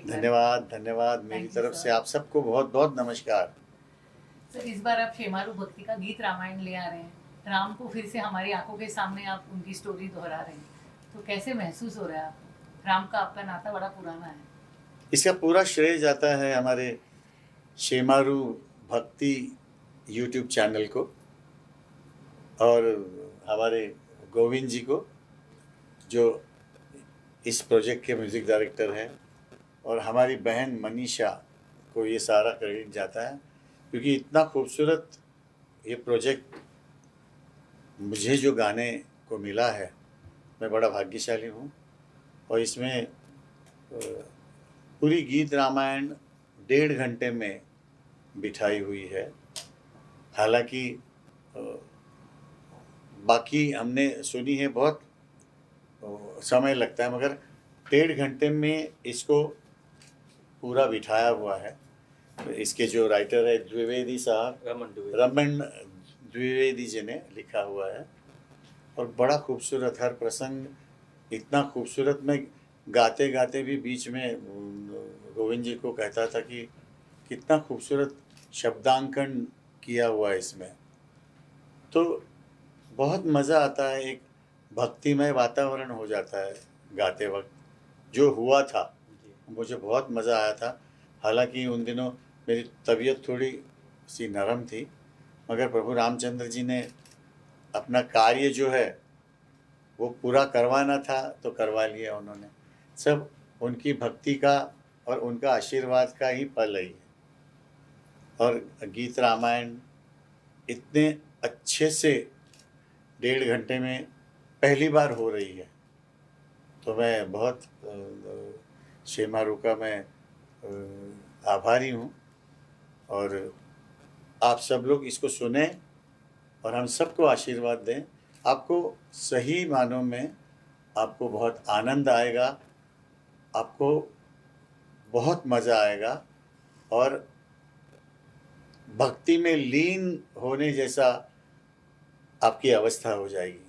धन्यवाद धन्यवाद मेरी तरफ से आप सबको बहुत बहुत नमस्कार। सर, इस बार आप शेमारू भक्ति का गीत रामायण ले आ रहे हैं। राम को फिर से हमारी आंखों के सामने आप उनकी स्टोरी दोहरा रहे हैं, तो कैसे महसूस हो रहा है आपको? राम का आपका नाता बड़ा पुराना है। इसका पूरा श्रेय जाता है हमारे शेमारू भक्ति यूट्यूब चैनल को और हमारे गोविंद जी को, जो इस प्रोजेक्ट के म्यूज़िक डायरेक्टर हैं, और हमारी बहन मनीषा को ये सारा क्रेडिट जाता है, क्योंकि इतना खूबसूरत ये प्रोजेक्ट मुझे जो गाने को मिला है, मैं बड़ा भाग्यशाली हूँ। और इसमें पूरी गीत रामायण 1.5 घंटे में बिठाई हुई है। हालांकि बाकी हमने सुनी है, बहुत समय लगता है, मगर 1.5 घंटे में इसको पूरा बिठाया हुआ है। इसके जो राइटर है द्विवेदी साहब, रमन द्विवेदी जी ने लिखा हुआ है, और बड़ा खूबसूरत हर प्रसंग इतना खूबसूरत। मैं गाते गाते भी बीच में गोविंद जी को कहता था कि कितना खूबसूरत शब्दांकन किया हुआ है इसमें, तो बहुत मज़ा आता है। एक भक्तिमय वातावरण हो जाता है गाते वक्त। जो हुआ था मुझे बहुत मज़ा आया था। हालांकि उन दिनों मेरी तबीयत थोड़ी सी नरम थी, मगर प्रभु रामचंद्र जी ने अपना कार्य जो है वो पूरा करवाना था तो करवा लिया उन्होंने। सब उनकी भक्ति का और उनका आशीर्वाद का ही फल है। और गीत रामायण इतने अच्छे से 1.5 घंटे में पहली बार हो रही है, तो मैं बहुत शेमारू का मैं आभारी हूँ। और आप सब लोग इसको सुने और हम सबको आशीर्वाद दें। आपको सही मानों में आपको बहुत आनंद आएगा, आपको बहुत मज़ा आएगा, और भक्ति में लीन होने जैसा आपकी अवस्था हो जाएगी।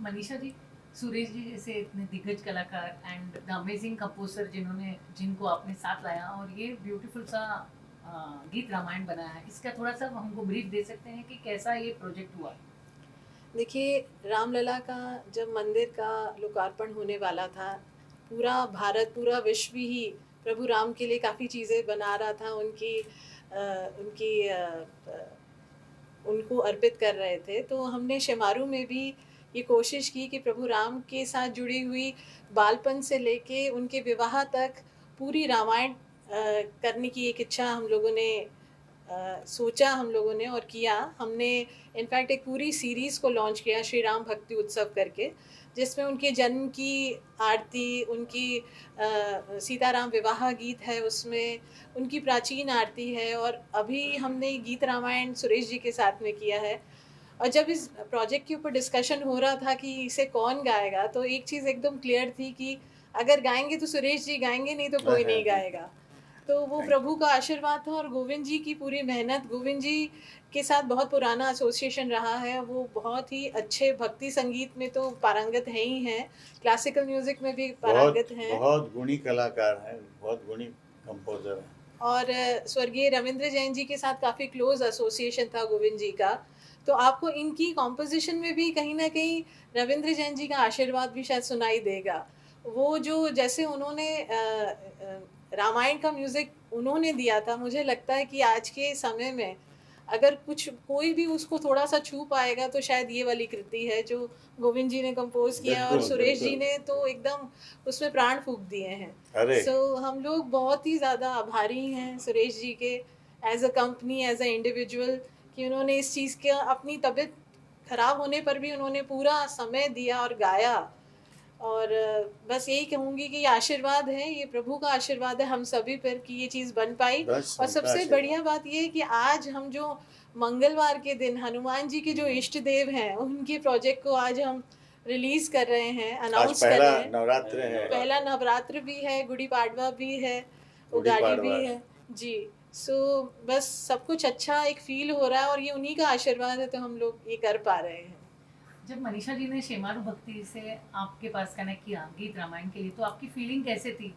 मनीषा जी, सुरेश जी जैसे इतने दिग्गज कलाकार एंड द अमेजिंग कंपोजर जिनको आपने साथ लाया और ये ब्यूटीफुल सा गीत रामायण बनाया है, इसका थोड़ा सा हमको ब्रीफ दे सकते हैं कि कैसा ये प्रोजेक्ट हुआ? देखिए, रामलला का जब मंदिर का लोकार्पण होने वाला था, पूरा भारत, पूरा विश्व ही प्रभु राम के लिए काफ़ी चीज़ें बना रहा था, उनको अर्पित कर रहे थे। तो हमने शेमारू में भी ये कोशिश की कि प्रभु राम के साथ जुड़ी हुई बालपन से लेके उनके विवाह तक पूरी रामायण करने की एक इच्छा हम लोगों ने सोचा, हम लोगों ने और किया। हमने इनफैक्ट एक पूरी सीरीज़ को लॉन्च किया, श्री राम भक्ति उत्सव करके, जिसमें उनके जन्म की आरती, उनकी सीताराम विवाह गीत है, उसमें उनकी प्राचीन आरती है, और अभी हमने गीत रामायण सुरेश जी के साथ में किया है। और जब इस प्रोजेक्ट के ऊपर डिस्कशन हो रहा था कि इसे कौन गाएगा, तो एक चीज़ एकदम क्लियर थी कि अगर गाएंगे तो सुरेश जी गाएंगे, नहीं तो कोई नहीं गाएगा। तो वो Thank प्रभु का आशीर्वाद था और गोविंद जी की पूरी मेहनत, गोविंद जी के साथ बहुत पुराना एसोसिएशन रहा है। वो बहुत ही अच्छे भक्ति संगीत में तो पारंगत हैं ही हैं, क्लासिकल म्यूज़िक में भी बहुत पारंगत हैं। बहुत गुणी कलाकार हैं, बहुत गुणी कंपोजर हैं। और स्वर्गीय रविंद्र जैन जी के साथ काफ़ी क्लोज एसोसिएशन था गोविंद जी का। तो आपको इनकी कॉम्पोजिशन में भी कहीं न कहीं रविंद्र जैन जी का आशीर्वाद भी शायद सुनाई देगा। वो जो जैसे उन्होंने रामायण का म्यूज़िक उन्होंने दिया था, मुझे लगता है कि आज के समय में अगर कुछ कोई भी उसको थोड़ा-सा छू पाएगा तो शायद ये वाली कृति है जो गोविंद जी ने कंपोज़ किया है और बिल्कुल, सुरेश जी बिल्कुल। ने तो एकदम उसमें प्राण फूँक दिए हैं। अरे सो हम लोग बहुत ही ज़्यादा आभारी हैं सुरेश जी के as a company, as a individual, कि उन्होंने इस चीज़ का अपनी तबीयत खराब होने पर भी उन्होंने पूरा समय दिया और गाया। और बस यही कहूँगी कि ये आशीर्वाद है, ये प्रभु का आशीर्वाद है हम सभी पर कि ये चीज़ बन पाई। बस और उनका सबसे आशीर्वाद। बढ़िया बात ये है कि आज हम जो मंगलवार के दिन हनुमान जी के जो इष्ट देव हैं, उनके प्रोजेक्ट को आज हम रिलीज़ कर रहे हैं, आज अनाउंस कर पहला रहे हैं। नवरात्र है। पहला नवरात्र भी है, गुड़ी पाडवा भी है, गुड़ी उगाड़ी पाड़वा भी है। है। जी, सो बस सब कुछ अच्छा एक फ़ील हो रहा है और ये उन्हीं का आशीर्वाद है तो हम लोग ये कर पा रहे हैं। जब मनीषा जी ने शेमारू भक्ति से आपके पास कनेक्ट किया गीत रामायण के लिए, तो आपकी फीलिंग कैसे थी?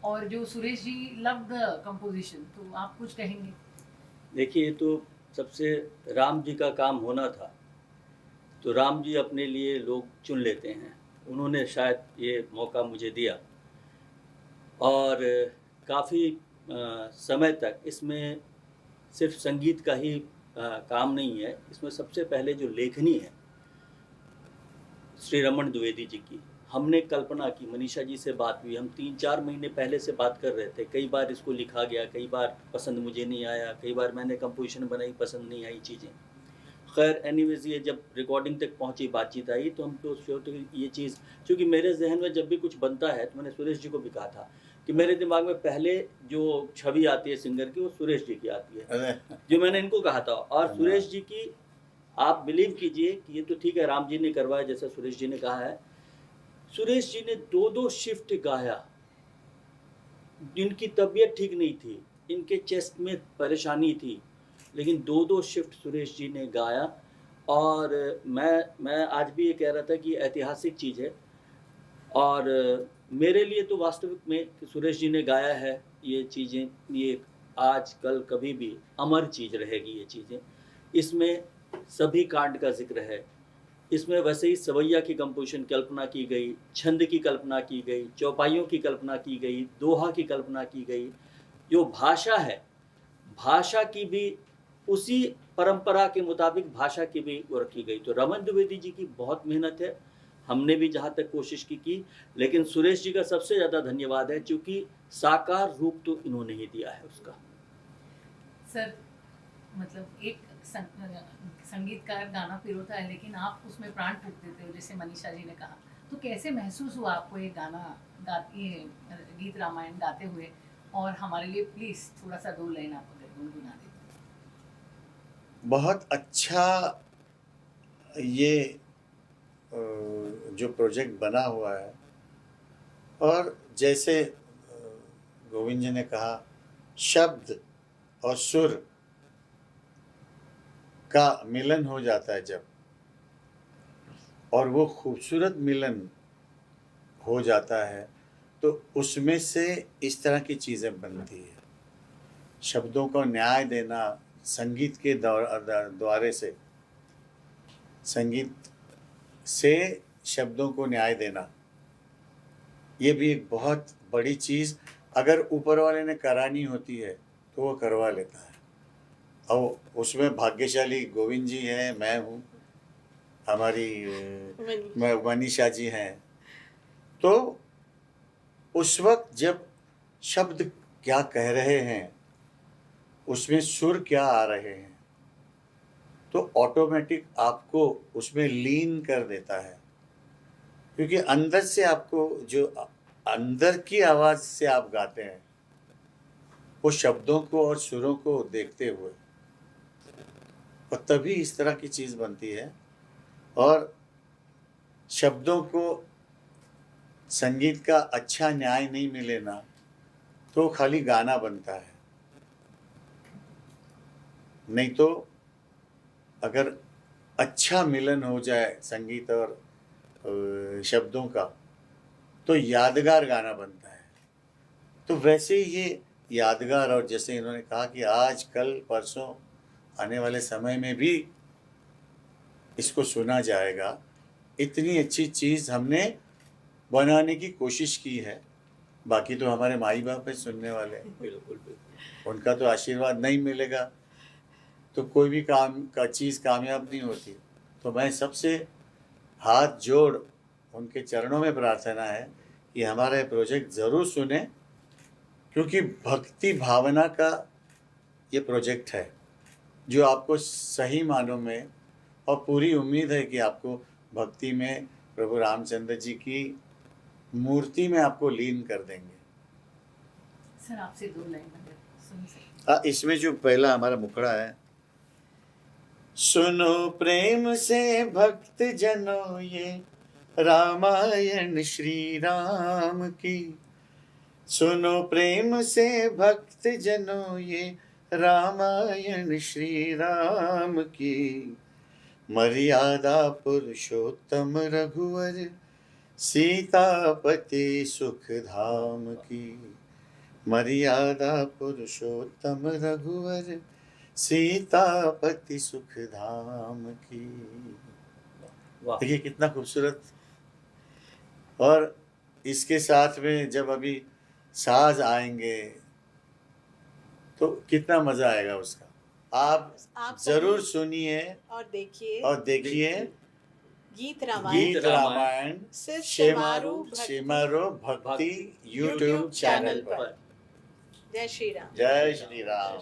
और जो Suresh ji love the composition, तो आप कुछ कहेंगे? देखिए, ये तो सबसे राम जी का काम होना था, तो राम जी अपने लिए लोग चुन लेते हैं। उन्होंने शायद ये मौका मुझे दिया और काफ़ी समय तक इसमें सिर्फ संगीत का ही काम नहीं है, इसमें सबसे पहले जो लेखनी है श्री रमन द्विवेदी जी की, हमने कल्पना की, मनीषा जी से बात हुई, हम 3-4 महीने पहले से बात कर रहे थे। कई बार इसको लिखा गया, कई बार पसंद मुझे नहीं आया, कई बार मैंने कंपोजिशन बनाई, पसंद नहीं आई चीज़ें। खैर एनीवेज, ये जब रिकॉर्डिंग तक पहुंची, बातचीत आई, तो हम तो सोचते ये चीज़, क्योंकि मेरे जहन में जब भी कुछ बनता है तो मैंने सुरेश जी को भी कहा था कि मेरे दिमाग में पहले जो छवि आती है सिंगर की, वो सुरेश जी की आती है, अरे जो मैंने इनको कहा था। और सुरेश जी की आप बिलीव कीजिए कि ये तो ठीक है राम जी ने करवाया, जैसा सुरेश जी ने कहा है, सुरेश जी ने 2-2 शिफ्ट गाया। जिनकी तबीयत ठीक नहीं थी, इनके चेस्ट में परेशानी थी, लेकिन 2-2 शिफ्ट सुरेश जी ने गाया। और मैं आज भी ये कह रहा था कि ऐतिहासिक चीज़ है और मेरे लिए तो वास्तविक में कि सुरेश जी ने गाया है ये चीज़ें, ये आज कल कभी भी अमर चीज़ रहेगी ये चीज़ें। इसमें सभी कांड का जिक्र है, इसमें वैसे ही सवैया की कंपोजिशन कल्पना की गई, छंद की कल्पना की गई, चौपाइयों की कल्पना की गई, दोहा की कल्पना की गई। जो भाषा है, भाषा की भी उसी परंपरा के मुताबिक भाषा की भी वो रखी गई। तो रमन द्विवेदी जी की बहुत मेहनत है, हमने भी जहाँ तक कोशिश की, लेकिन सुरेश जी का सबसे ज़्यादा धन्यवाद है, क्योंकि साकार रूप तो इन्होंने ही दिया है उसका। सर, मतलब एक संगीतकार गाना पिरोता है, लेकिन आप उसमें प्राण फूंक देते हो, जैसे मनीषा जी ने कहा। तो कैसे महसूस हुआ आपको ये गाना ये गीत रामायण गाते हुए? और हमारे लिए प्लीज़ थोड़ा सा 2 लाइन आप अगर गुनगुना दें। बहुत अच्छा ये जो प्रोजेक्ट बना हुआ है। और जैसे गोविंद जी ने कहा, शब्द और सुर का मिलन हो जाता है जब, और वो खूबसूरत मिलन हो जाता है, तो उसमें से इस तरह की चीज़ें बनती है। शब्दों को न्याय देना संगीत के द्वारे से, संगीत से शब्दों को न्याय देना, ये भी एक बहुत बड़ी चीज़ अगर ऊपर वाले ने करानी होती है तो वो करवा लेता है। और उसमें भाग्यशाली गोविंद जी हैं, मैं हूँ, हमारी मनीषा जी हैं। तो उस वक्त जब शब्द क्या कह रहे हैं, उसमें सुर क्या आ रहे हैं, तो ऑटोमेटिक आपको उसमें लीन कर देता है, क्योंकि अंदर से आपको जो अंदर की आवाज़ से आप गाते हैं, वो शब्दों को और सुरों को देखते हुए, और तभी इस तरह की चीज़ बनती है। और शब्दों को संगीत का अच्छा न्याय नहीं मिले ना, तो खाली गाना बनता है। नहीं तो अगर अच्छा मिलन हो जाए संगीत और शब्दों का तो यादगार गाना बनता है। तो वैसे ही ये यादगार, और जैसे इन्होंने कहा कि आज कल परसों आने वाले समय में भी इसको सुना जाएगा, इतनी अच्छी चीज़ हमने बनाने की कोशिश की है। बाकी तो हमारे माई बाप है सुनने वाले, बिल्कुल बिल्कुल। उनका तो आशीर्वाद नहीं मिलेगा तो कोई भी काम का चीज़ कामयाब नहीं होती। तो मैं सबसे हाथ जोड़ उनके चरणों में प्रार्थना है कि हमारा ये प्रोजेक्ट ज़रूर सुने, क्योंकि भक्ति भावना का ये प्रोजेक्ट है जो आपको सही मानों में, और पूरी उम्मीद है कि आपको भक्ति में प्रभु रामचंद्र जी की मूर्ति में आपको लीन कर देंगे। सर आपसे 2 लाइन अगर सुन सकते। इसमें जो पहला हमारा मुखड़ा है, सुनो प्रेम से भक्त जनों ये रामायण श्री राम की, सुनो प्रेम से भक्त जनों ये रामायण श्री राम की, मर्यादा पुरुषोत्तम रघुवर सीतापति सुख धाम की, मर्यादा पुरुषोत्तम रघुवर सीतापति सुख धाम की। वाह, देखिए कितना खूबसूरत। और इसके साथ में जब अभी साज आएंगे तो कितना मजा आएगा उसका। आप जरूर सुनिए और देखिए और देखिए गीत रामायण गीत रामायण सिर्फ शेमारो भक्ति यूट्यूब चैनल पर। जय श्री राम। जय श्री राम।